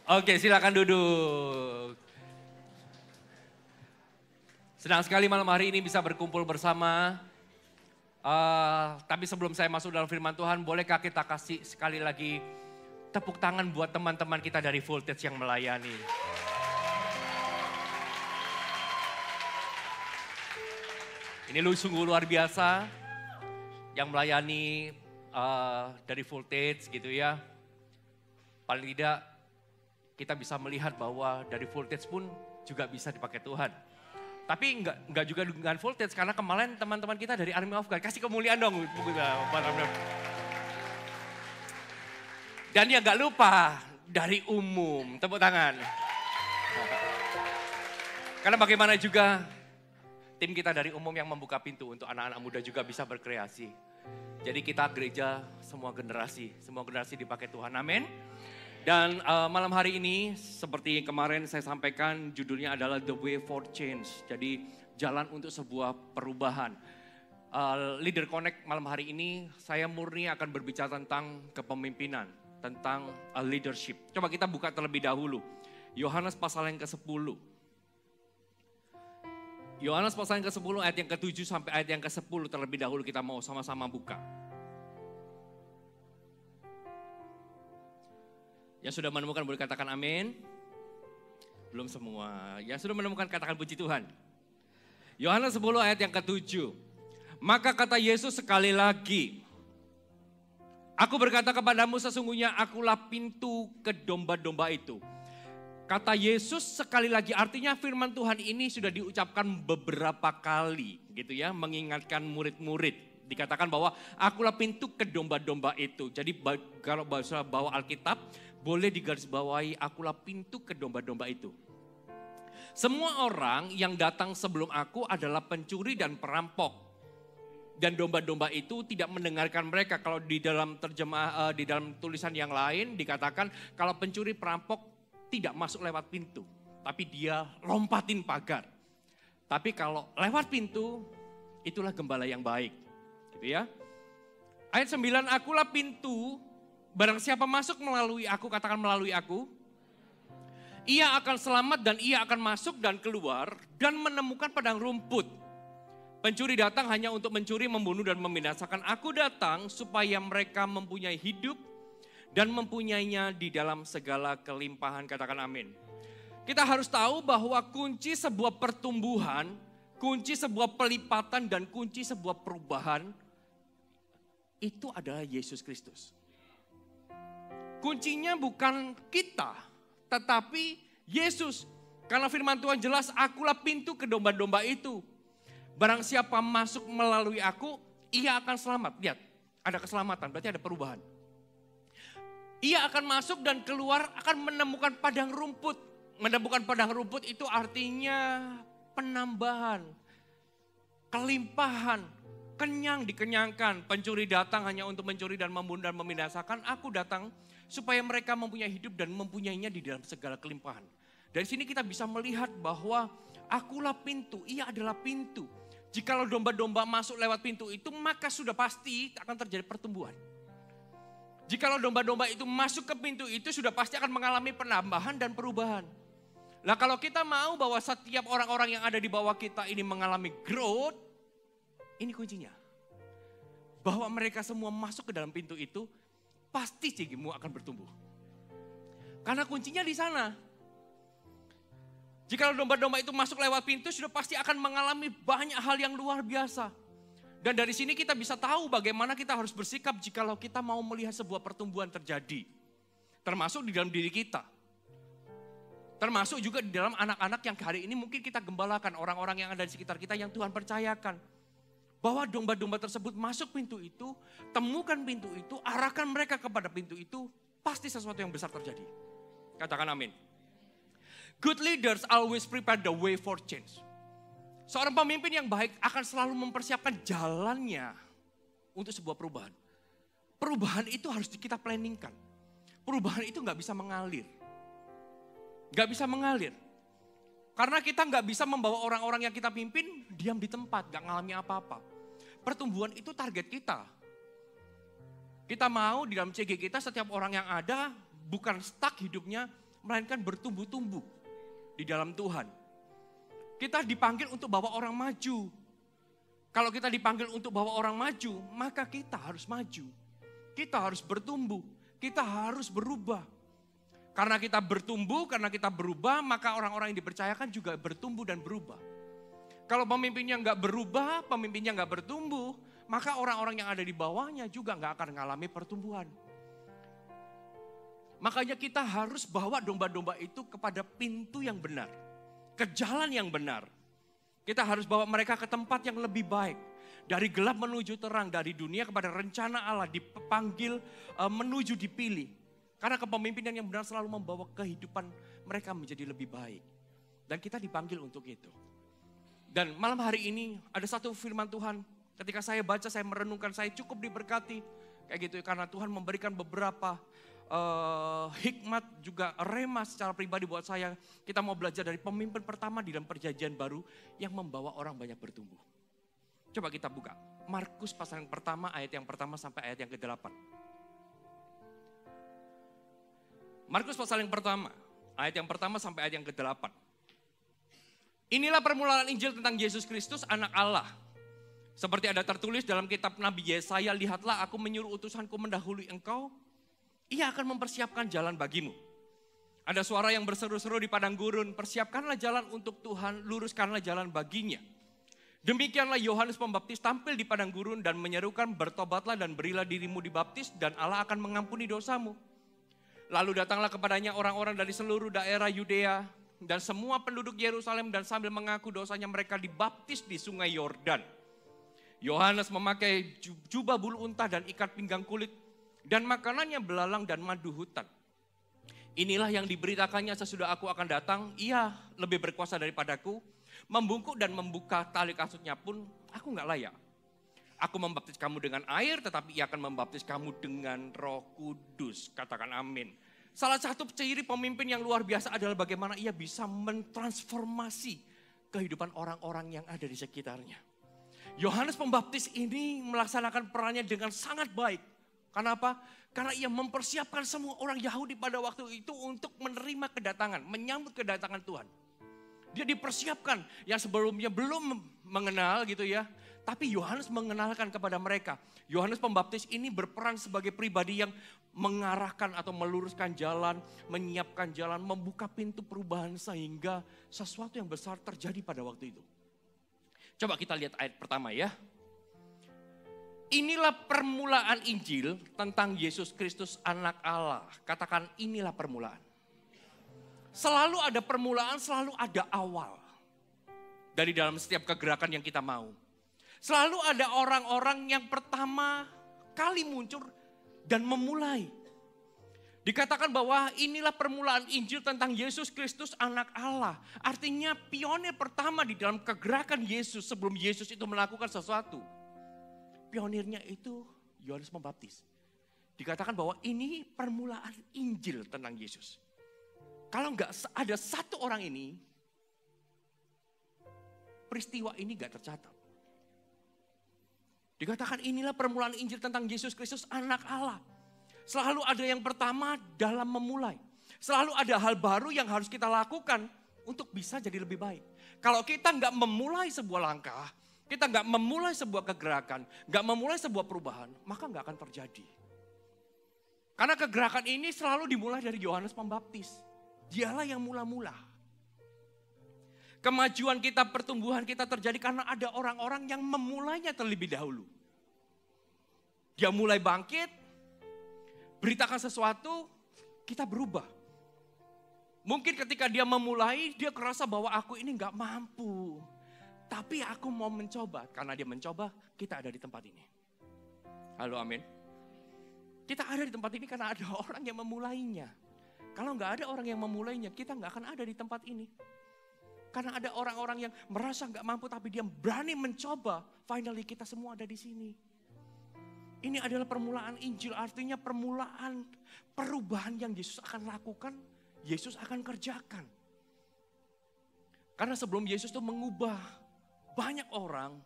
Oke, silakan duduk. Senang sekali malam hari ini bisa berkumpul bersama. Tapi sebelum saya masuk dalam firman Tuhan, bolehkah kita kasih sekali lagi tepuk tangan buat teman-teman kita dari Voltage yang melayani. Ini sungguh luar biasa yang melayani dari Voltage gitu ya. Paling tidak kita bisa melihat bahwa dari Voltage pun juga bisa dipakai Tuhan. Tapi enggak juga dengan Voltage, karena kemarin teman-teman kita dari Army of God, kasih kemuliaan dong. Dan yang gak lupa, dari umum, tepuk tangan. Karena bagaimana juga tim kita dari umum yang membuka pintu untuk anak-anak muda juga bisa berkreasi. Jadi kita gereja semua generasi dipakai Tuhan, amin. Dan malam hari ini seperti kemarin saya sampaikan, judulnya adalah The Way for Change. Jadi jalan untuk sebuah perubahan. Leader Connect malam hari ini saya murni akan berbicara tentang kepemimpinan, tentang leadership. Coba kita buka terlebih dahulu. Yohanes pasal yang ke-10. Yohanes pasal yang ke-10 ayat yang ke-7 sampai ayat yang ke-10 terlebih dahulu kita mau sama-sama buka. Yang sudah menemukan boleh katakan amin. Belum semua. Yang sudah menemukan katakan puji Tuhan. Yohanes 10 ayat yang ke-7. Maka kata Yesus sekali lagi, aku berkata kepadamu sesungguhnya akulah pintu ke domba-domba itu. Kata Yesus sekali lagi, artinya firman Tuhan ini sudah diucapkan beberapa kali gitu ya, mengingatkan murid-murid. Dikatakan bahwa akulah pintu ke domba-domba itu. Jadi kalau bahasa bawa Alkitab, boleh digarisbawahi akulah pintu ke domba-domba itu. Semua orang yang datang sebelum aku adalah pencuri dan perampok. Dan domba-domba itu tidak mendengarkan mereka. Kalau di dalam di dalam tulisan yang lain dikatakan kalau pencuri perampok tidak masuk lewat pintu, tapi dia lompatin pagar. Tapi kalau lewat pintu, itulah gembala yang baik. Gitu ya. Ayat 9, akulah pintu. Barang siapa masuk melalui aku, katakan melalui aku, ia akan selamat dan ia akan masuk dan keluar dan menemukan padang rumput. Pencuri datang hanya untuk mencuri, membunuh dan membinasakan. Aku datang supaya mereka mempunyai hidup dan mempunyainya di dalam segala kelimpahan, katakan amin. Kita harus tahu bahwa kunci sebuah pertumbuhan, kunci sebuah pelipatan dan kunci sebuah perubahan itu adalah Yesus Kristus. Kuncinya bukan kita, tetapi Yesus. Karena firman Tuhan jelas, akulah pintu ke domba-domba itu. Barang siapa masuk melalui aku, ia akan selamat. Lihat, ada keselamatan, berarti ada perubahan. Ia akan masuk dan keluar, akan menemukan padang rumput. Menemukan padang rumput itu artinya penambahan, kelimpahan, kenyang dikenyangkan. Pencuri datang hanya untuk mencuri dan membunuh dan membinasakan. Aku datang supaya mereka mempunyai hidup dan mempunyainya di dalam segala kelimpahan. Dari sini kita bisa melihat bahwa akulah pintu, ia adalah pintu. Jikalau domba-domba masuk lewat pintu itu, maka sudah pasti akan terjadi pertumbuhan. Jikalau domba-domba itu masuk ke pintu itu, sudah pasti akan mengalami penambahan dan perubahan. Nah kalau kita mau bahwa setiap orang-orang yang ada di bawah kita ini mengalami growth, ini kuncinya. Bahwa mereka semua masuk ke dalam pintu itu, pasti cigimu akan bertumbuh. Karena kuncinya di sana. Jika domba-domba itu masuk lewat pintu, sudah pasti akan mengalami banyak hal yang luar biasa. Dan dari sini kita bisa tahu bagaimana kita harus bersikap jikalau kita mau melihat sebuah pertumbuhan terjadi. Termasuk di dalam diri kita. Termasuk juga di dalam anak-anak yang hari ini mungkin kita gembalakan. Orang-orang yang ada di sekitar kita yang Tuhan percayakan. Bahwa domba-domba tersebut masuk pintu itu, temukan pintu itu, arahkan mereka kepada pintu itu, pasti sesuatu yang besar terjadi. Katakan amin. Good leaders always prepare the way for change. Seorang pemimpin yang baik akan selalu mempersiapkan jalannya untuk sebuah perubahan. Perubahan itu harus kita planningkan. Perubahan itu gak bisa mengalir. Gak bisa mengalir. Karena kita gak bisa membawa orang-orang yang kita pimpin diam di tempat, gak ngalami apa-apa. Pertumbuhan itu target kita. Kita mau di dalam CG kita setiap orang yang ada bukan stuck hidupnya, melainkan bertumbuh-tumbuh di dalam Tuhan. Kita dipanggil untuk bawa orang maju. Kalau kita dipanggil untuk bawa orang maju, maka kita harus maju. Kita harus bertumbuh, kita harus berubah. Karena kita bertumbuh, karena kita berubah, maka orang-orang yang dipercayakan juga bertumbuh dan berubah. Kalau pemimpinnya nggak berubah, pemimpinnya nggak bertumbuh, maka orang-orang yang ada di bawahnya juga nggak akan mengalami pertumbuhan. Makanya kita harus bawa domba-domba itu kepada pintu yang benar. Ke jalan yang benar. Kita harus bawa mereka ke tempat yang lebih baik. Dari gelap menuju terang, dari dunia kepada rencana Allah, dipanggil menuju dipilih. Karena kepemimpinan yang benar selalu membawa kehidupan mereka menjadi lebih baik. Dan kita dipanggil untuk itu. Dan malam hari ini ada satu firman Tuhan. Ketika saya baca, saya merenungkan, saya cukup diberkati. Kayak gitu, karena Tuhan memberikan beberapa hikmat juga rema secara pribadi buat saya. Kita mau belajar dari pemimpin pertama di dalam perjanjian baru yang membawa orang banyak bertumbuh. Coba kita buka Markus pasal yang pertama, ayat yang pertama sampai ayat yang ke-8. Markus pasal yang pertama, ayat yang pertama sampai ayat yang ke-8. Inilah permulaan Injil tentang Yesus Kristus, anak Allah. Seperti ada tertulis dalam kitab Nabi Yesaya, lihatlah aku menyuruh utusanku mendahului engkau. Ia akan mempersiapkan jalan bagimu. Ada suara yang berseru-seru di padang gurun, persiapkanlah jalan untuk Tuhan, luruskanlah jalan baginya. Demikianlah Yohanes Pembaptis tampil di padang gurun dan menyerukan, bertobatlah dan berilah dirimu dibaptis dan Allah akan mengampuni dosamu. Lalu datanglah kepadanya orang-orang dari seluruh daerah Yudea dan semua penduduk Yerusalem dan sambil mengaku dosanya mereka dibaptis di sungai Yordan. Yohanes memakai jubah bulu unta dan ikat pinggang kulit, dan makanannya belalang dan madu hutan. Inilah yang diberitakannya sesudah aku akan datang, ia lebih berkuasa daripadaku, membungkuk dan membuka tali kasutnya pun aku gak layak. Aku membaptis kamu dengan air, tetapi ia akan membaptis kamu dengan Roh Kudus. Katakan amin. Salah satu ciri pemimpin yang luar biasa adalah bagaimana ia bisa mentransformasi kehidupan orang-orang yang ada di sekitarnya. Yohanes Pembaptis ini melaksanakan perannya dengan sangat baik. Kenapa? Karena ia mempersiapkan semua orang Yahudi pada waktu itu untuk menerima kedatangan, menyambut kedatangan Tuhan. Dia dipersiapkan yang sebelumnya belum mengenal gitu ya. Tapi Yohanes mengenalkan kepada mereka. Yohanes Pembaptis ini berperan sebagai pribadi yang mengarahkan atau meluruskan jalan, menyiapkan jalan, membuka pintu perubahan sehingga sesuatu yang besar terjadi pada waktu itu. Coba kita lihat ayat pertama ya. Inilah permulaan Injil tentang Yesus Kristus anak Allah. Katakan inilah permulaan. Selalu ada permulaan, selalu ada awal. Dari dalam setiap kegerakan yang kita mau. Selalu ada orang-orang yang pertama kali muncul dan memulai. Dikatakan bahwa inilah permulaan Injil tentang Yesus Kristus anak Allah. Artinya pionir pertama di dalam kegerakan Yesus sebelum Yesus itu melakukan sesuatu. Pionirnya itu Yohanes Pembaptis. Dikatakan bahwa ini permulaan Injil tentang Yesus. Kalau nggak ada satu orang ini, peristiwa ini nggak tercatat. Dikatakan inilah permulaan Injil tentang Yesus Kristus anak Allah. Selalu ada yang pertama dalam memulai. Selalu ada hal baru yang harus kita lakukan untuk bisa jadi lebih baik. Kalau kita nggak memulai sebuah langkah, kita nggak memulai sebuah kegerakan, nggak memulai sebuah perubahan, maka nggak akan terjadi. Karena kegerakan ini selalu dimulai dari Yohanes Pembaptis. Dialah yang mula-mula. Kemajuan kita, pertumbuhan kita terjadi karena ada orang-orang yang memulainya terlebih dahulu. Dia mulai bangkit, beritakan sesuatu, kita berubah. Mungkin ketika dia memulai, dia kerasa bahwa aku ini nggak mampu. Tapi aku mau mencoba. Karena dia mencoba, kita ada di tempat ini. Halo, amin. Kita ada di tempat ini karena ada orang yang memulainya. Kalau nggak ada orang yang memulainya, kita nggak akan ada di tempat ini. Karena ada orang-orang yang merasa nggak mampu, tapi dia berani mencoba. Finally kita semua ada di sini. Ini adalah permulaan Injil, artinya permulaan perubahan yang Yesus akan lakukan, Yesus akan kerjakan. Karena sebelum Yesus itu mengubah banyak orang,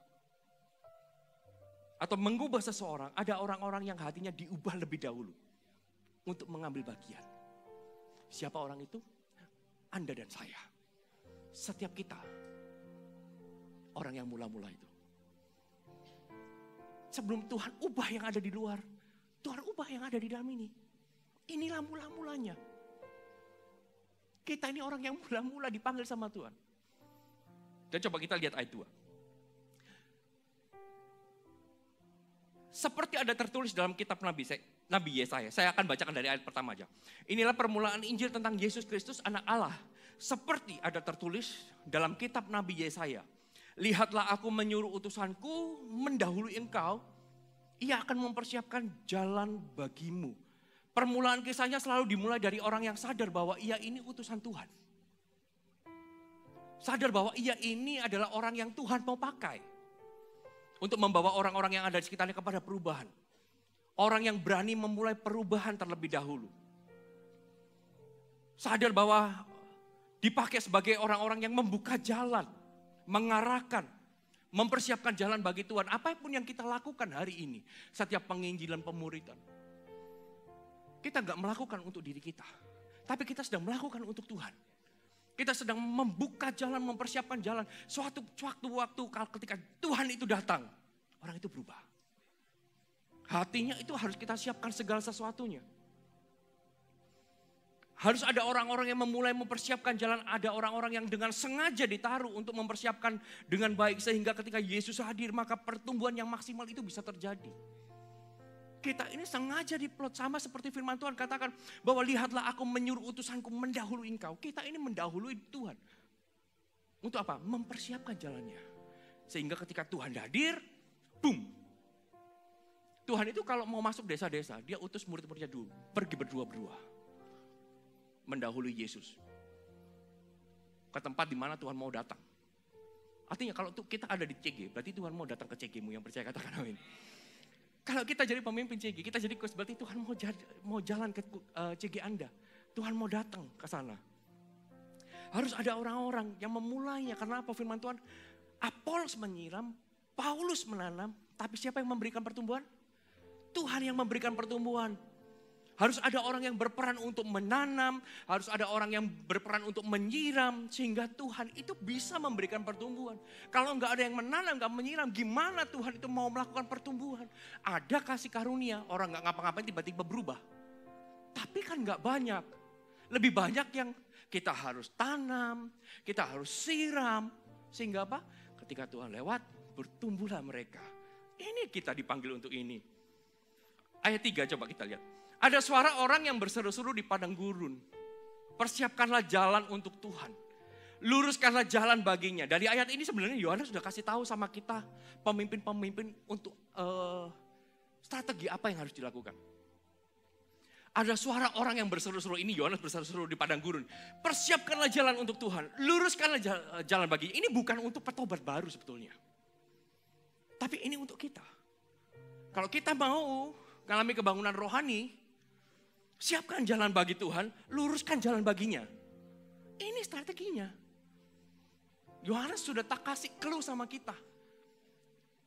atau mengubah seseorang, ada orang-orang yang hatinya diubah lebih dahulu untuk mengambil bagian. Siapa orang itu? Anda dan saya. Setiap kita. Orang yang mula-mula itu. Sebelum Tuhan ubah yang ada di luar, Tuhan ubah yang ada di dalam ini. Inilah mula-mulanya. Kita ini orang yang mula-mula dipanggil sama Tuhan. Dan coba kita lihat ayat 2. Seperti ada tertulis dalam kitab Nabi Yesaya. Saya akan bacakan dari ayat pertama aja. Inilah permulaan Injil tentang Yesus Kristus anak Allah. Seperti ada tertulis dalam kitab Nabi Yesaya. Lihatlah aku menyuruh utusanku mendahului engkau. Ia akan mempersiapkan jalan bagimu. Permulaan kisahnya selalu dimulai dari orang yang sadar bahwa ia ini utusan Tuhan. Sadar bahwa ia ini adalah orang yang Tuhan mau pakai. Untuk membawa orang-orang yang ada di sekitarnya kepada perubahan. Orang yang berani memulai perubahan terlebih dahulu. Sadar bahwa dipakai sebagai orang-orang yang membuka jalan. Mengarahkan, mempersiapkan jalan bagi Tuhan. Apapun yang kita lakukan hari ini, setiap penginjilan pemuridan. Kita gak melakukan untuk diri kita, tapi kita sedang melakukan untuk Tuhan. Kita sedang membuka jalan, mempersiapkan jalan. Suatu waktu ketika Tuhan itu datang, orang itu berubah. Hatinya itu harus kita siapkan segala sesuatunya. Harus ada orang-orang yang memulai mempersiapkan jalan. Ada orang-orang yang dengan sengaja ditaruh untuk mempersiapkan dengan baik. Sehingga ketika Yesus hadir maka pertumbuhan yang maksimal itu bisa terjadi. Kita ini sengaja diplot sama seperti firman Tuhan katakan. Bahwa lihatlah aku menyuruh utusanku mendahului engkau. Kita ini mendahului Tuhan. Untuk apa? Mempersiapkan jalannya. Sehingga ketika Tuhan hadir, boom. Tuhan itu kalau mau masuk desa-desa, dia utus murid-muridnya dulu. Pergi berdua-berdua. Mendahului Yesus ke tempat di mana Tuhan mau datang. Artinya kalau kita ada di CG, berarti Tuhan mau datang ke CG-mu, yang percaya katakan amin. Kalau kita jadi pemimpin CG, kita jadi coach, berarti Tuhan mau jalan ke CG Anda. Tuhan mau datang ke sana. Harus ada orang-orang yang memulainya. Karena apa? Firman Tuhan, Apolos menyiram, Paulus menanam, tapi siapa yang memberikan pertumbuhan? Tuhan yang memberikan pertumbuhan. Harus ada orang yang berperan untuk menanam, harus ada orang yang berperan untuk menyiram, sehingga Tuhan itu bisa memberikan pertumbuhan. Kalau nggak ada yang menanam, nggak menyiram, gimana Tuhan itu mau melakukan pertumbuhan? Ada kasih karunia, orang nggak ngapa-ngapain tiba-tiba berubah. Tapi kan nggak banyak. Lebih banyak yang kita harus tanam, kita harus siram, sehingga apa? Ketika Tuhan lewat, bertumbuhlah mereka. Ini kita dipanggil untuk ini. Ayat 3 coba kita lihat. Ada suara orang yang berseru-seru di padang gurun. Persiapkanlah jalan untuk Tuhan. Luruskanlah jalan baginya. Dari ayat ini sebenarnya Yohanes sudah kasih tahu sama kita. Pemimpin-pemimpin untuk strategi apa yang harus dilakukan. Ada suara orang yang berseru-seru. Ini Yohanes berseru-seru di padang gurun. Persiapkanlah jalan untuk Tuhan. Luruskanlah jalan baginya. Ini bukan untuk petobat baru sebetulnya. Tapi ini untuk kita. Kalau kita mau mengalami kebangunan rohani, siapkan jalan bagi Tuhan, luruskan jalan baginya. Ini strateginya. Yohanes sudah tak kasih clue sama kita.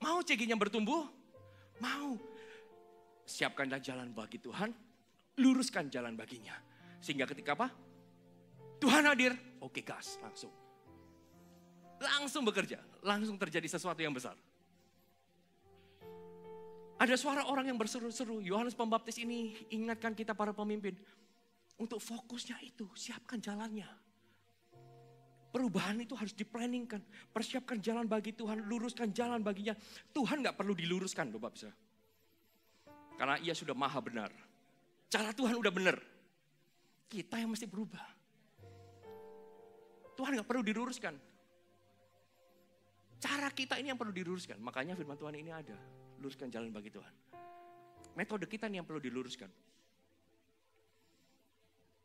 Mau CG-nya bertumbuh? Mau. Siapkanlah jalan bagi Tuhan, luruskan jalan baginya. Sehingga ketika apa? Tuhan hadir, oke gas, langsung. Langsung bekerja, langsung terjadi sesuatu yang besar. Ada suara orang yang berseru-seru. Yohanes Pembaptis ini ingatkan kita para pemimpin. Untuk fokusnya itu, siapkan jalannya. Perubahan itu harus diplanningkan. Persiapkan jalan bagi Tuhan, luruskan jalan baginya. Tuhan gak perlu diluruskan Bapak bisa. Karena ia sudah maha benar. Cara Tuhan udah benar. Kita yang mesti berubah. Tuhan gak perlu diluruskan. Cara kita ini yang perlu diluruskan. Makanya firman Tuhan ini ada. Luruskan jalan bagi Tuhan. Metode kita nih yang perlu diluruskan.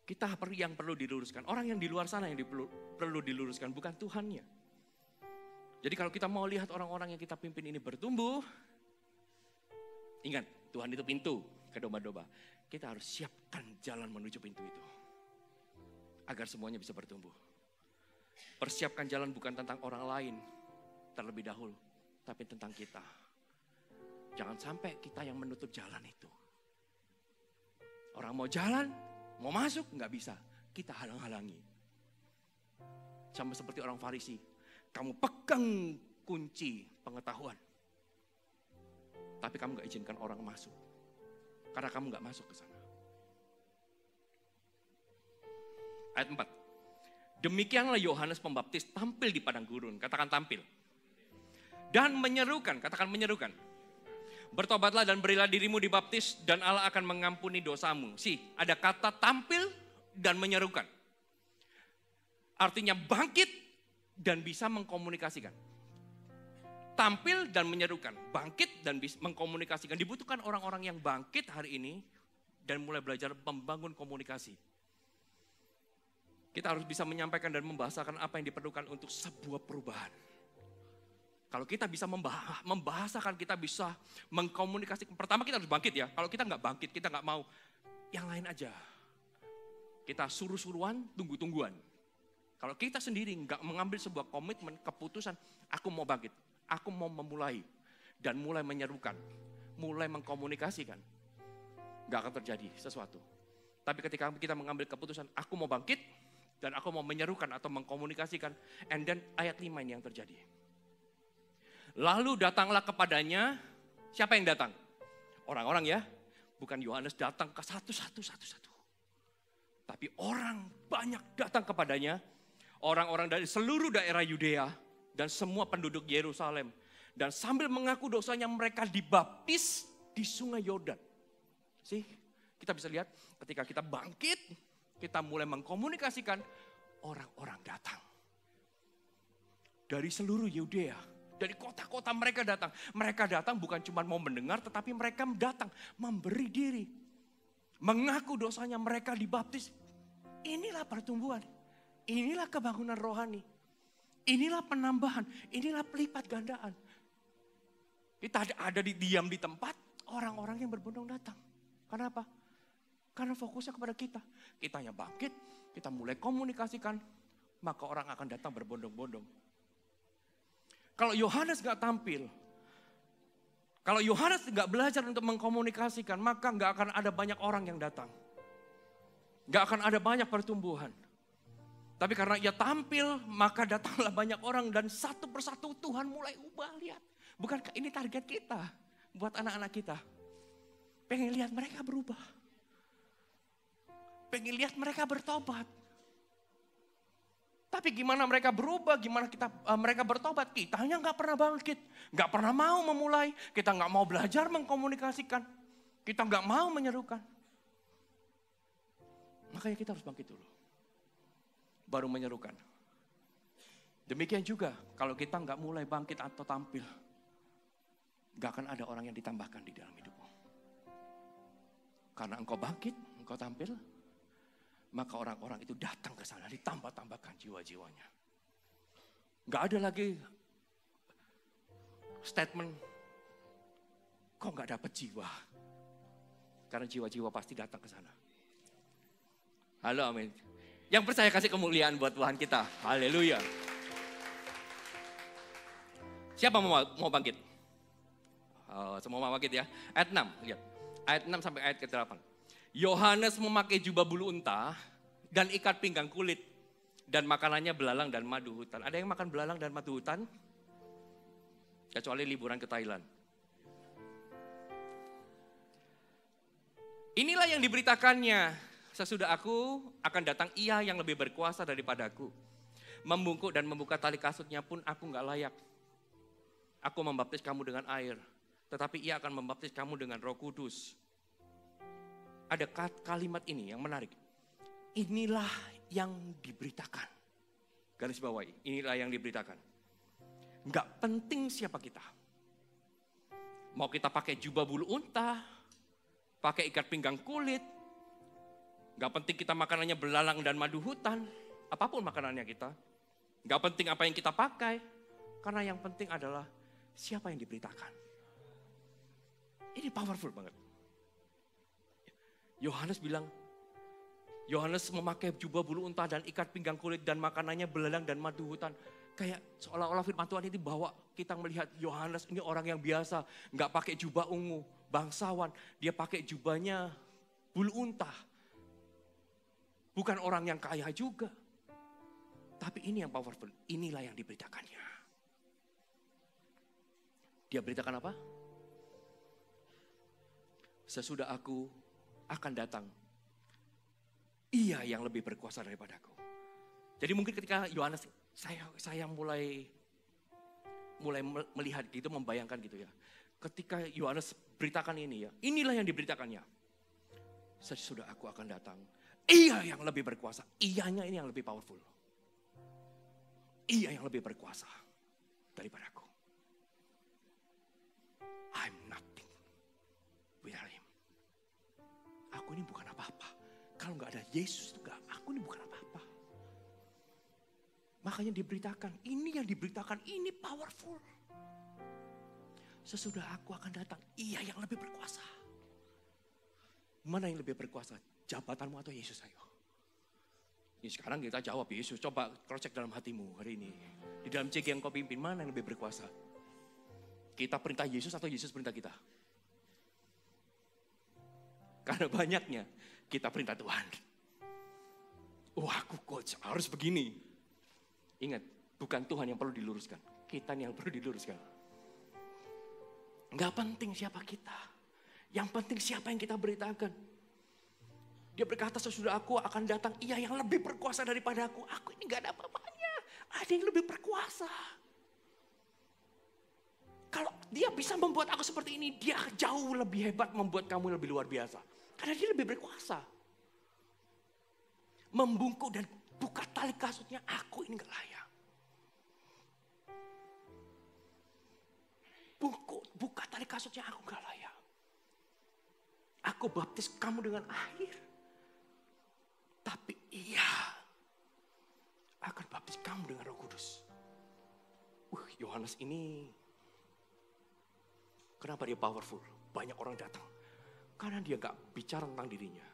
Kita yang perlu diluruskan. Orang yang di luar sana yang perlu diluruskan. Bukan Tuhannya. Jadi kalau kita mau lihat orang-orang yang kita pimpin ini bertumbuh. Ingat, Tuhan itu pintu ke domba-domba. Kita harus siapkan jalan menuju pintu itu. Agar semuanya bisa bertumbuh. Persiapkan jalan bukan tentang orang lain terlebih dahulu. Tapi tentang kita. Jangan sampai kita yang menutup jalan itu. Orang mau jalan, mau masuk, nggak bisa. kita halang-halangi. Sama seperti orang Farisi, kamu pegang kunci pengetahuan. Tapi kamu gak izinkan orang masuk. Karena kamu gak masuk ke sana. Ayat 4. Demikianlah Yohanes Pembaptis tampil di padang gurun. Katakan tampil. Dan menyerukan, katakan menyerukan. Bertobatlah dan berilah dirimu dibaptis dan Allah akan mengampuni dosamu. Ada kata tampil dan menyerukan. Artinya bangkit dan bisa mengkomunikasikan. Tampil dan menyerukan, bangkit dan bisa mengkomunikasikan. Dibutuhkan orang-orang yang bangkit hari ini dan mulai belajar membangun komunikasi. Kita harus bisa menyampaikan dan membahasakan apa yang diperlukan untuk sebuah perubahan. Kalau kita bisa membahasakan, kita bisa mengkomunikasikan. Pertama kita harus bangkit ya. Kalau kita nggak bangkit, kita nggak mau, yang lain aja. Kita suruh-suruhan, tunggu-tungguan. Kalau kita sendiri nggak mengambil sebuah komitmen, keputusan, aku mau bangkit, aku mau memulai. Dan mulai menyerukan, mulai mengkomunikasikan. Nggak akan terjadi sesuatu. Tapi ketika kita mengambil keputusan, aku mau bangkit, dan aku mau menyerukan atau mengkomunikasikan. And then ayat 5 ini yang terjadi. Lalu datanglah kepadanya, siapa yang datang? Orang-orang ya, bukan Yohanes datang ke satu-satu. Tapi orang banyak datang kepadanya, orang-orang dari seluruh daerah Yudea dan semua penduduk Yerusalem. Dan sambil mengaku dosanya mereka dibaptis di sungai Yordan. Kita bisa lihat ketika kita bangkit, kita mulai mengkomunikasikan, orang-orang datang. Dari seluruh Yudea, dari kota-kota mereka datang. Mereka datang bukan cuma mau mendengar, tetapi mereka datang memberi diri. Mengaku dosanya, mereka dibaptis. Inilah pertumbuhan. Inilah kebangunan rohani. Inilah penambahan. Inilah pelipat gandaan. Kita ada diam di tempat, orang-orang yang berbondong datang. Kenapa? Karena fokusnya kepada kita. Kita yang bangkit, kita mulai komunikasikan, maka orang akan datang berbondong-bondong. Kalau Yohanes gak tampil, kalau Yohanes gak belajar untuk mengkomunikasikan, maka gak akan ada banyak orang yang datang. Gak akan ada banyak pertumbuhan. Tapi karena ia tampil, maka datanglah banyak orang dan satu persatu Tuhan mulai ubah. Lihat, bukankah ini target kita buat anak-anak kita? Pengen lihat mereka berubah. Pengen lihat mereka bertobat. Tapi gimana mereka berubah, gimana mereka bertobat? Kitanya gak pernah bangkit, gak pernah mau memulai. Kita gak mau belajar mengkomunikasikan. Kita gak mau menyerukan. Makanya kita harus bangkit dulu. Baru menyerukan. Demikian juga kalau kita gak mulai bangkit atau tampil, gak akan ada orang yang ditambahkan di dalam hidupmu. Karena engkau bangkit, engkau tampil, maka orang-orang itu datang ke sana, ditambah-tambahkan jiwa-jiwanya. Gak ada lagi statement, kok gak dapat jiwa? Karena jiwa-jiwa pasti datang ke sana. Halo, amin. Yang percaya kasih kemuliaan buat Tuhan kita. Haleluya. Siapa mau bangkit? Semua mau bangkit ya. Ayat 6, lihat. Ayat 6 sampai ayat ke-8. Yohanes memakai jubah bulu unta dan ikat pinggang kulit. Dan makanannya belalang dan madu hutan. Ada yang makan belalang dan madu hutan? Kecuali liburan ke Thailand. Inilah yang diberitakannya. Sesudah aku akan datang ia yang lebih berkuasa daripadaku. Membungkuk dan membuka tali kasutnya pun aku gak layak. Aku membaptis kamu dengan air. Tetapi ia akan membaptis kamu dengan Roh Kudus. Ada kalimat ini yang menarik. Inilah yang diberitakan. Garis bawahi, inilah yang diberitakan. Gak penting siapa kita. Mau kita pakai jubah bulu unta, pakai ikat pinggang kulit. Gak penting kita makanannya belalang dan madu hutan. Apapun makanannya kita. Gak penting apa yang kita pakai. Karena yang penting adalah siapa yang diberitakan. Ini powerful banget. Yohanes bilang, Yohanes memakai jubah bulu unta dan ikat pinggang kulit dan makanannya belalang dan madu hutan. Kayak seolah-olah firman Tuhan ini bawa kita melihat Yohanes ini orang yang biasa. Gak pakai jubah ungu, bangsawan. Dia pakai jubahnya bulu unta. Bukan orang yang kaya juga. Tapi ini yang powerful. Inilah yang diberitakannya. Dia beritakan apa? Sesudah aku akan datang, Ia yang lebih berkuasa daripadaku. Jadi mungkin ketika Yohanes, saya mulai melihat gitu, membayangkan gitu ya. Ketika Yohanes beritakan ini ya, inilah yang diberitakannya. Sesudah aku akan datang, Ia yang lebih berkuasa. Ianya ini yang lebih powerful. Ia yang lebih berkuasa daripadaku. I'm nothing without Him. Aku ini bukan apa-apa. Kalau nggak ada Yesus juga, aku ini bukan apa-apa. Makanya diberitakan, ini yang diberitakan, ini powerful. Sesudah aku akan datang, Ia yang lebih berkuasa. Mana yang lebih berkuasa? Jabatanmu atau Yesus, ayo? Ini sekarang kita jawab Yesus. Coba cross check dalam hatimu hari ini. Di dalam CG yang kau pimpin, mana yang lebih berkuasa? Kita perintah Yesus atau Yesus perintah kita? Karena banyaknya kita perintah Tuhan. Aku coach harus begini. Ingat, bukan Tuhan yang perlu diluruskan. Kita yang perlu diluruskan. Gak penting siapa kita. Yang penting siapa yang kita beritakan. Dia berkata sesudah aku akan datang Ia yang lebih berkuasa daripada aku. Aku ini gak ada apa-apanya. Ada yang lebih berkuasa. Kalau Dia bisa membuat aku seperti ini, Dia jauh lebih hebat membuat kamu lebih luar biasa. Karena Dia lebih berkuasa. Membungkuk dan buka tali kasutnya, aku ini gak layak. Buka tali kasutnya, aku gak layak. Aku baptis kamu dengan air. Tapi Ia akan baptis kamu dengan Roh Kudus. Yohanes ini, kenapa dia powerful? Banyak orang datang. Karena dia gak bicara tentang dirinya.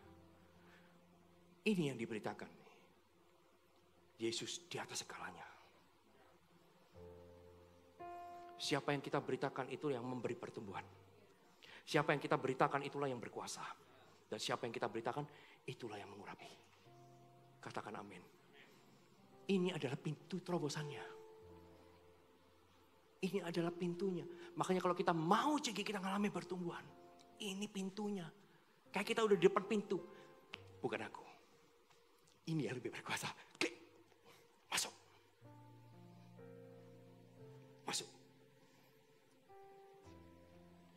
Ini yang diberitakan. Yesus di atas segalanya. Siapa yang kita beritakan itu yang memberi pertumbuhan. Siapa yang kita beritakan itulah yang berkuasa. Dan siapa yang kita beritakan itulah yang mengurapi. Katakan amin. Ini adalah pintu terobosannya. Ini adalah pintunya. Makanya kalau kita mau jadi kita mengalami pertumbuhan. Ini pintunya. Kayak kita udah di depan pintu. Bukan aku. Ini yang lebih berkuasa. Klik. Masuk. Masuk.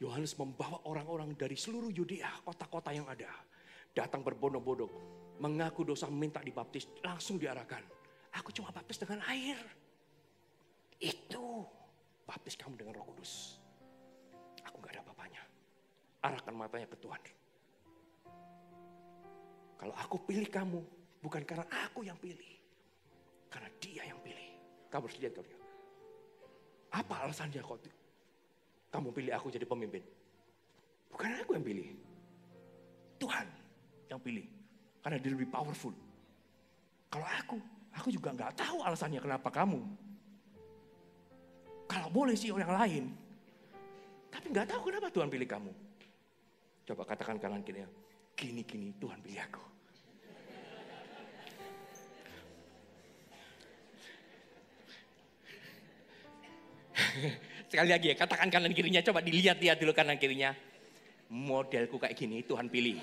Yohanes membawa orang-orang dari seluruh Yudea, kota-kota yang ada. Datang berbondong-bondong. Mengaku dosa, minta dibaptis. Langsung diarahkan. Aku cuma baptis dengan air. Itu. Baptis kamu dengan Roh Kudus. Aku gak ada apa-apanya. Arahkan matanya ke Tuhan. Kalau aku pilih kamu, bukan karena aku yang pilih. Karena Dia yang pilih. Kamu harus lihat kalian. Apa alasannya kok kamu pilih aku jadi pemimpin? Bukan aku yang pilih. Tuhan yang pilih. Karena Dia lebih powerful. Kalau aku juga gak tahu alasannya kenapa kamu. Kalau boleh sih orang lain. Tapi gak tahu kenapa Tuhan pilih kamu. Coba katakan kanan kirinya. Gini-gini Tuhan pilih aku. Sekali lagi ya, katakan kanan kirinya. Coba dilihat-lihat dulu kanan kirinya. Modelku kayak gini Tuhan pilih.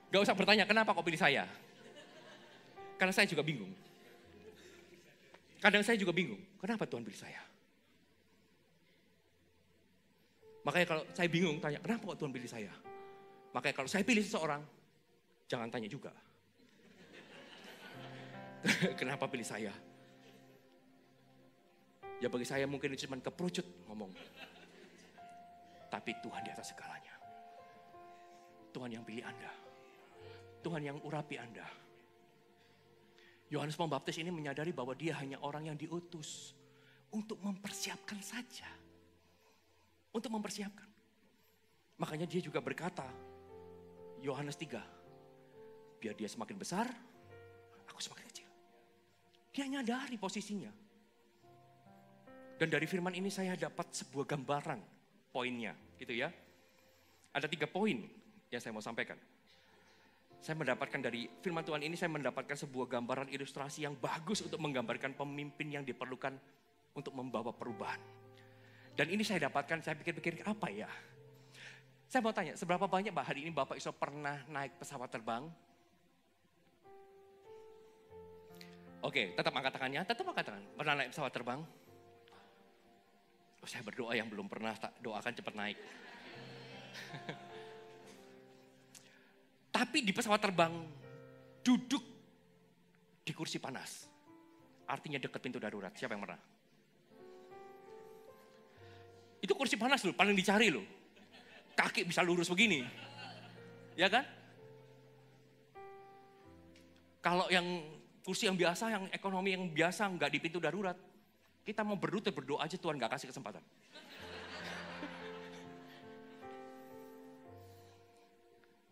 Gak usah bertanya kenapa kok pilih saya. Karena saya juga bingung. Kadang saya juga bingung. Kenapa Tuhan pilih saya? Makanya kalau saya bingung tanya kenapa kok Tuhan pilih saya. Makanya kalau saya pilih seseorang. Jangan tanya juga. Kenapa pilih saya? Ya bagi saya mungkin itu cuma keperucut ngomong. Tapi Tuhan di atas segalanya. Tuhan yang pilih Anda. Tuhan yang urapi Anda. Yohanes Pembaptis ini menyadari bahwa dia hanya orang yang diutus untuk mempersiapkan saja. Untuk mempersiapkan. Makanya dia juga berkata, Yohanes 3, biar dia semakin besar, aku semakin kecil. Dia nyadari posisinya. Dan dari firman ini saya dapat sebuah gambaran poinnya, gitu ya. Ada 3 poin yang saya mau sampaikan. Saya mendapatkan dari firman Tuhan ini, saya mendapatkan sebuah gambaran ilustrasi yang bagus untuk menggambarkan pemimpin yang diperlukan untuk membawa perubahan. Dan ini saya dapatkan, saya pikir-pikir apa ya? Saya mau tanya, seberapa banyak hari ini Bapak Iso pernah naik pesawat terbang? Oke, tetap angkat tangannya, tetap angkat tangan. Pernah naik pesawat terbang? Saya berdoa yang belum pernah, tak doakan cepat naik. Tapi di pesawat terbang, duduk di kursi panas. Artinya dekat pintu darurat. Siapa yang pernah? Itu kursi panas loh, paling dicari loh. Kaki bisa lurus begini. Ya kan? Kalau yang kursi yang biasa, yang ekonomi yang biasa, nggak di pintu darurat. Kita mau berdoa aja Tuhan nggak kasih kesempatan.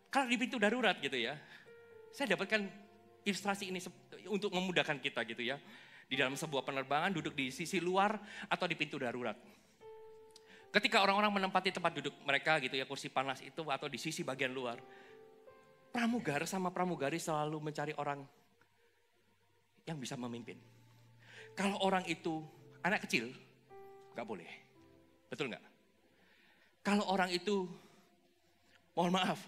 Kalau di pintu darurat gitu ya, saya dapatkan ilustrasi ini untuk memudahkan kita gitu ya. Di dalam sebuah penerbangan duduk di sisi luar atau di pintu darurat. Ketika orang-orang menempati tempat duduk mereka gitu ya, kursi panas itu atau di sisi bagian luar. Pramugara sama pramugari selalu mencari orang yang bisa memimpin. Kalau orang itu anak kecil, gak boleh. Betul gak? Kalau orang itu, mohon maaf,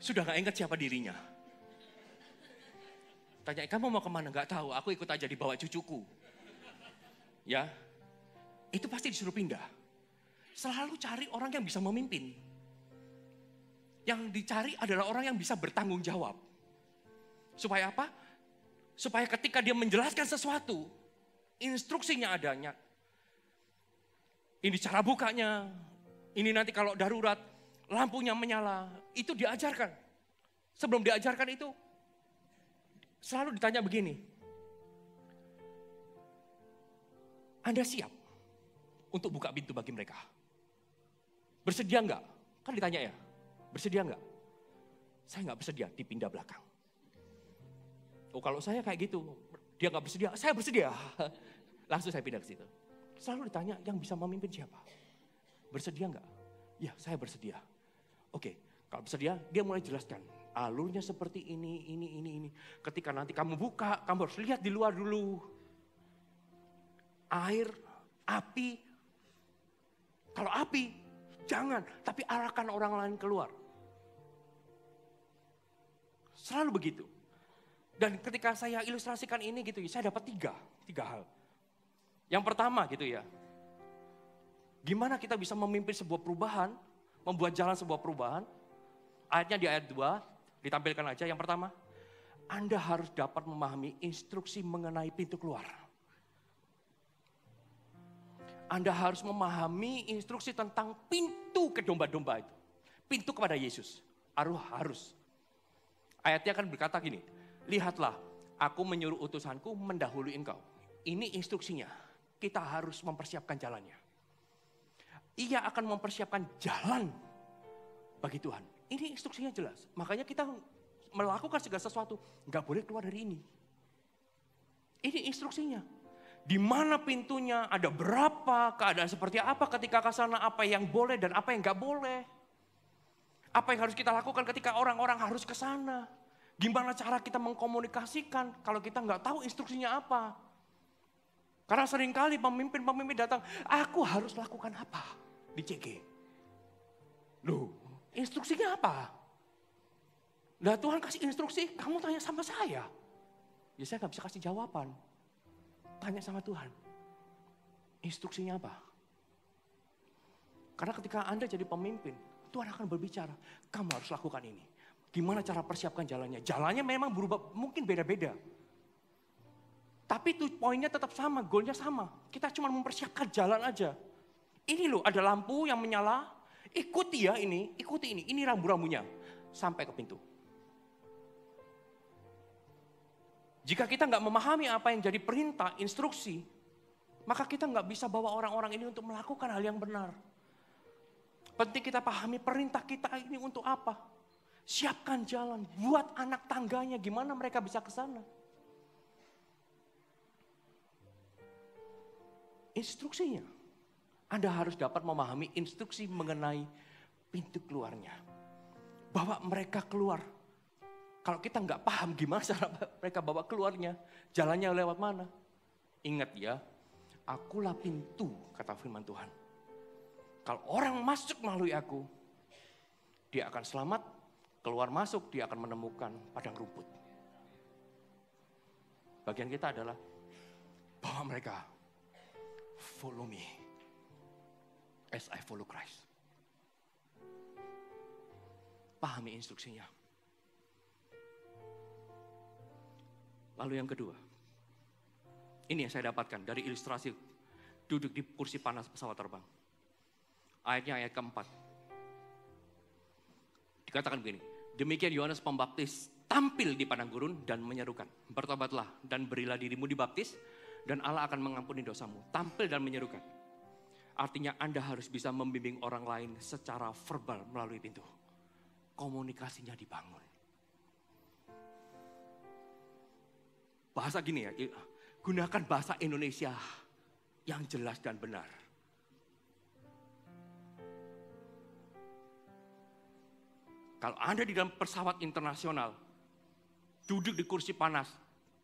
sudah gak ingat siapa dirinya. Tanya, kamu mau kemana? Gak tahu, aku ikut aja dibawa cucuku. Ya, itu pasti disuruh pindah. Selalu cari orang yang bisa memimpin. Yang dicari adalah orang yang bisa bertanggung jawab. Supaya apa? Supaya ketika dia menjelaskan sesuatu, instruksinya adanya. Ini cara bukanya, ini nanti kalau darurat, lampunya menyala, itu diajarkan. Sebelum diajarkan itu, selalu ditanya begini. Anda siap untuk buka pintu bagi mereka? Bersedia enggak? Kan ditanya ya, bersedia enggak? Saya enggak bersedia, dipindah belakang. Oh kalau saya kayak gitu, dia enggak bersedia, saya bersedia. Langsung saya pindah ke situ. Selalu ditanya, yang bisa memimpin siapa? Bersedia enggak? Ya, saya bersedia. Oke, kalau bersedia, dia mulai jelaskan. Alurnya seperti ini. Ketika nanti kamu buka, kamu harus lihat di luar dulu. Air, api. Kalau api, jangan. Tapi arahkan orang lain keluar. Selalu begitu. Dan ketika saya ilustrasikan ini gitu, saya dapat tiga hal. Yang pertama gitu ya, gimana kita bisa memimpin sebuah perubahan, membuat jalan sebuah perubahan. Ayatnya di ayat 2, ditampilkan aja. Yang pertama, Anda harus dapat memahami instruksi mengenai pintu keluar. Anda harus memahami instruksi tentang pintu ke domba-domba itu. Pintu kepada Yesus. Harus. Ayatnya akan berkata gini, lihatlah, aku menyuruh utusanku mendahului engkau. Ini instruksinya, kita harus mempersiapkan jalannya. Ia akan mempersiapkan jalan bagi Tuhan. Ini instruksinya jelas. Makanya kita melakukan segala sesuatu, nggak boleh keluar dari ini. Ini instruksinya. Di mana pintunya, ada berapa, keadaan seperti apa ketika ke sana, apa yang boleh dan apa yang nggak boleh. Apa yang harus kita lakukan ketika orang-orang harus ke sana. Gimana cara kita mengkomunikasikan kalau kita nggak tahu instruksinya apa. Karena seringkali pemimpin-pemimpin datang, aku harus lakukan apa di CG. Loh, instruksinya apa? Nah Tuhan kasih instruksi, kamu tanya sama saya. Ya saya nggak bisa kasih jawaban. Tanya sama Tuhan. Instruksinya apa? Karena ketika Anda jadi pemimpin, Tuhan akan berbicara, kamu harus lakukan ini. Gimana cara persiapkan jalannya? Jalannya memang berubah, mungkin beda-beda. Tapi itu poinnya tetap sama, goalnya sama. Kita cuma mempersiapkan jalan aja. Ini loh, ada lampu yang menyala. Ikuti ya ini, ikuti ini rambu-rambunya. Sampai ke pintu. Jika kita nggak memahami apa yang jadi perintah, instruksi, maka kita nggak bisa bawa orang-orang ini untuk melakukan hal yang benar. Penting kita pahami perintah kita ini untuk apa. Siapkan jalan, buat anak tangganya, gimana mereka bisa ke sana. Instruksinya. Anda harus dapat memahami instruksi mengenai pintu keluarnya. Bawa mereka keluar. Kalau kita nggak paham gimana cara mereka bawa keluarnya, jalannya lewat mana. Ingat ya, akulah pintu, kata firman Tuhan. Kalau orang masuk melalui aku, dia akan selamat, keluar masuk dia akan menemukan padang rumput. Bagian kita adalah bawa mereka, follow me as I follow Christ. Pahami instruksinya. Lalu yang kedua, ini yang saya dapatkan dari ilustrasi duduk di kursi panas pesawat terbang. Ayatnya ayat keempat. Dikatakan begini, demikian Yohanes Pembaptis tampil di padang gurun dan menyerukan, bertobatlah dan berilah dirimu dibaptis dan Allah akan mengampuni dosamu. Tampil dan menyerukan. Artinya Anda harus bisa membimbing orang lain secara verbal melalui pintu. Komunikasinya dibangun. Bahasa gini ya, gunakan bahasa Indonesia yang jelas dan benar. Kalau Anda di dalam pesawat internasional, duduk di kursi panas,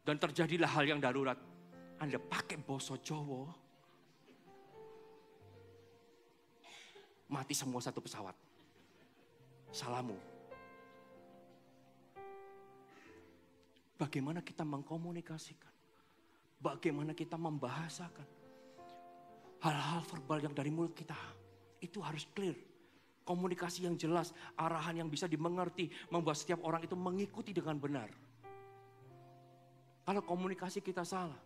dan terjadilah hal yang darurat, Anda pakai basa Jawa, mati semua satu pesawat. Salamu. Bagaimana kita mengkomunikasikan, bagaimana kita membahasakan hal-hal verbal yang dari mulut kita, itu harus clear. Komunikasi yang jelas, arahan yang bisa dimengerti, membuat setiap orang itu mengikuti dengan benar. Kalau komunikasi kita salah,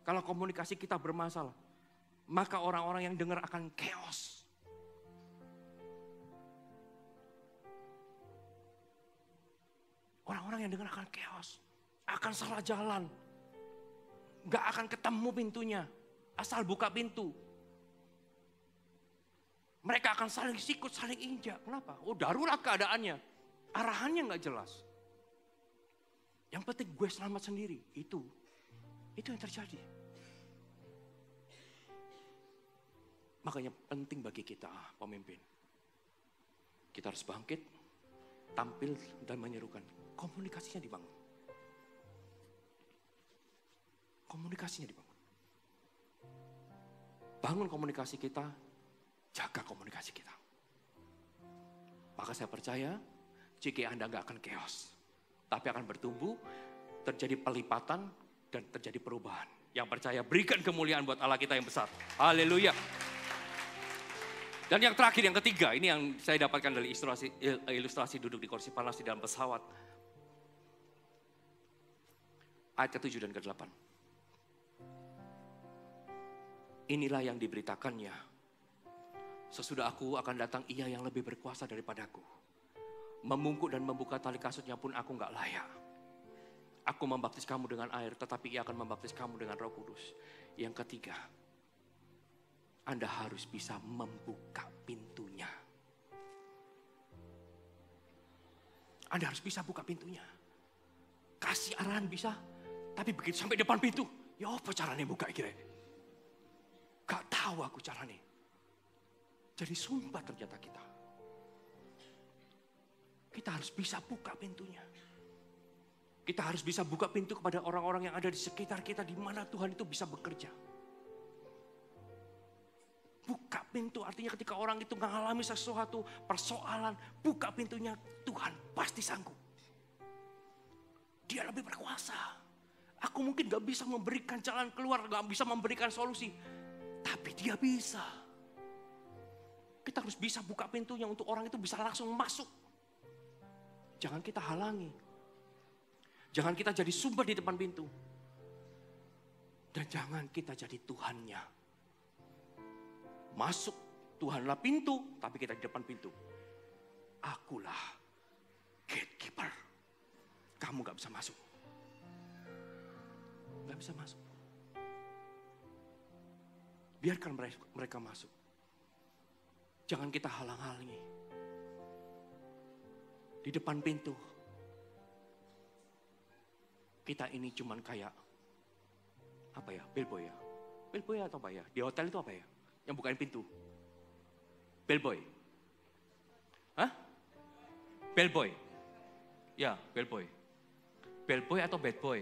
kalau komunikasi kita bermasalah, maka orang-orang yang dengar akan chaos. Orang-orang yang dengar akan chaos, akan salah jalan, gak akan ketemu pintunya, asal buka pintu. Mereka akan saling sikut, saling injak. Kenapa? Oh, darurat keadaannya. Arahannya gak jelas. Yang penting gue selamat sendiri. Itu yang terjadi. Makanya penting bagi kita pemimpin. Kita harus bangkit, tampil dan menyerukan. Komunikasinya dibangun. Komunikasinya dibangun. Bangun komunikasi kita, jaga komunikasi kita. Maka saya percaya, jika Anda gak akan chaos, tapi akan bertumbuh, terjadi pelipatan, dan terjadi perubahan. Yang percaya, berikan kemuliaan buat Allah kita yang besar. Haleluya. Dan yang terakhir, yang ketiga, ini yang saya dapatkan dari ilustrasi duduk di kursi panas di dalam pesawat. Ayat ke-7 dan ke-8. Inilah yang diberitakannya. Sesudah aku akan datang ia yang lebih berkuasa daripadaku. Memungkuk dan membuka tali kasutnya pun aku gak layak. Aku membaptis kamu dengan air, tetapi ia akan membaptis kamu dengan Roh Kudus. Yang ketiga, Anda harus bisa membuka pintunya. Anda harus bisa buka pintunya. Kasih arahan bisa, tapi begitu sampai depan pintu, ya apa caranya buka kira? Gak tahu aku caranya. Jadi sumpah ternyata kita. Kita harus bisa buka pintunya. Kita harus bisa buka pintu kepada orang-orang yang ada di sekitar kita, di mana Tuhan itu bisa bekerja. Buka pintu artinya ketika orang itu mengalami sesuatu persoalan, buka pintunya, Tuhan pasti sanggup. Dia lebih berkuasa. Aku mungkin gak bisa memberikan jalan keluar, gak bisa memberikan solusi, tapi dia bisa. Kita harus bisa buka pintunya untuk orang itu bisa langsung masuk. Jangan kita halangi. Jangan kita jadi sumber di depan pintu. Dan jangan kita jadi Tuhannya. Masuk, Tuhanlah pintu, tapi kita di depan pintu. Akulah gatekeeper. Kamu gak bisa masuk. Gak bisa masuk. Biarkan mereka masuk. Jangan kita halang-halangi. Di depan pintu. Kita ini cuman kayak, apa ya, bellboy ya. Bellboy atau apa ya? Di hotel itu apa ya? Yang bukain pintu. Bellboy. Hah? Bellboy. Ya, bellboy. Bellboy atau bad boy?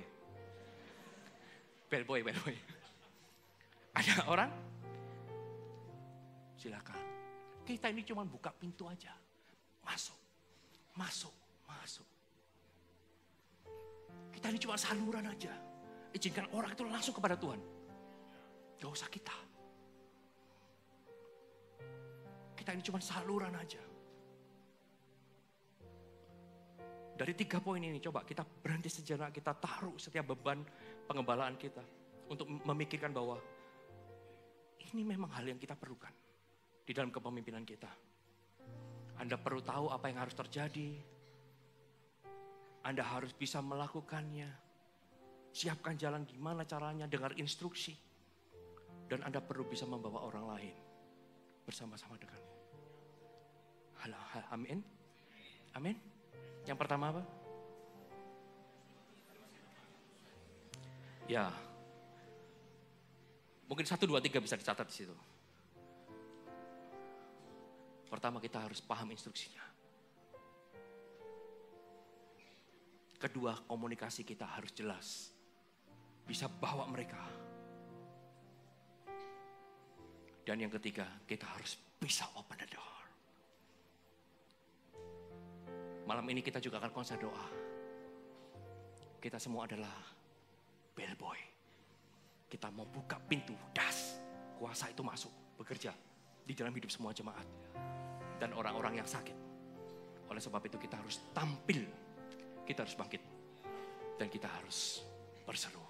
Bellboy. Ada orang? Silakan. Kita ini cuma buka pintu aja. Masuk. Kita ini cuma saluran aja. Izinkan orang itu langsung kepada Tuhan. Gak usah kita. Kita ini cuma saluran aja. Dari 3 poin ini coba kita berhenti sejenak, kita taruh setiap beban pengembalaan kita. Untuk memikirkan bahwa ini memang hal yang kita perlukan di dalam kepemimpinan kita. Anda perlu tahu apa yang harus terjadi. Anda harus bisa melakukannya. Siapkan jalan gimana caranya, dengar instruksi. Dan Anda perlu bisa membawa orang lain bersama-sama denganmu. Amin. Amin. Yang pertama apa? Ya. Mungkin 1, 2, 3 bisa dicatat di situ. Pertama kita harus paham instruksinya. Kedua, komunikasi kita harus jelas. Bisa bawa mereka. Dan yang ketiga, kita harus bisa open the door. Malam ini kita juga akan konser doa. Kita semua adalah bellboy. Kita mau buka pintu, das. Kuasa itu masuk, bekerja di dalam hidup semua jemaat. Dan orang-orang yang sakit. Oleh sebab itu kita harus tampil. Kita harus bangkit. Dan kita harus berseru.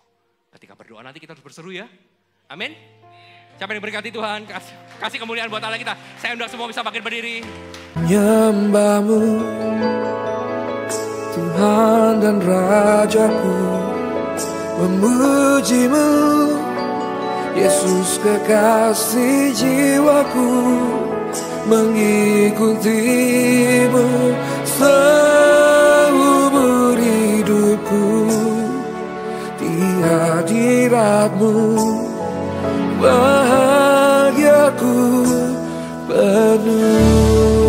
Ketika berdoa nanti kita harus berseru ya. Amin. Siapa yang diberkati Tuhan, kasih kemuliaan buat Allah kita. Saya undang semua bisa bangkit berdiri. Nyembahmu, Tuhan dan Rajaku, memujimu, Yesus kekasih jiwaku, mengikutimu seumur hidupku, di hadiratmu bahagiaku penuh.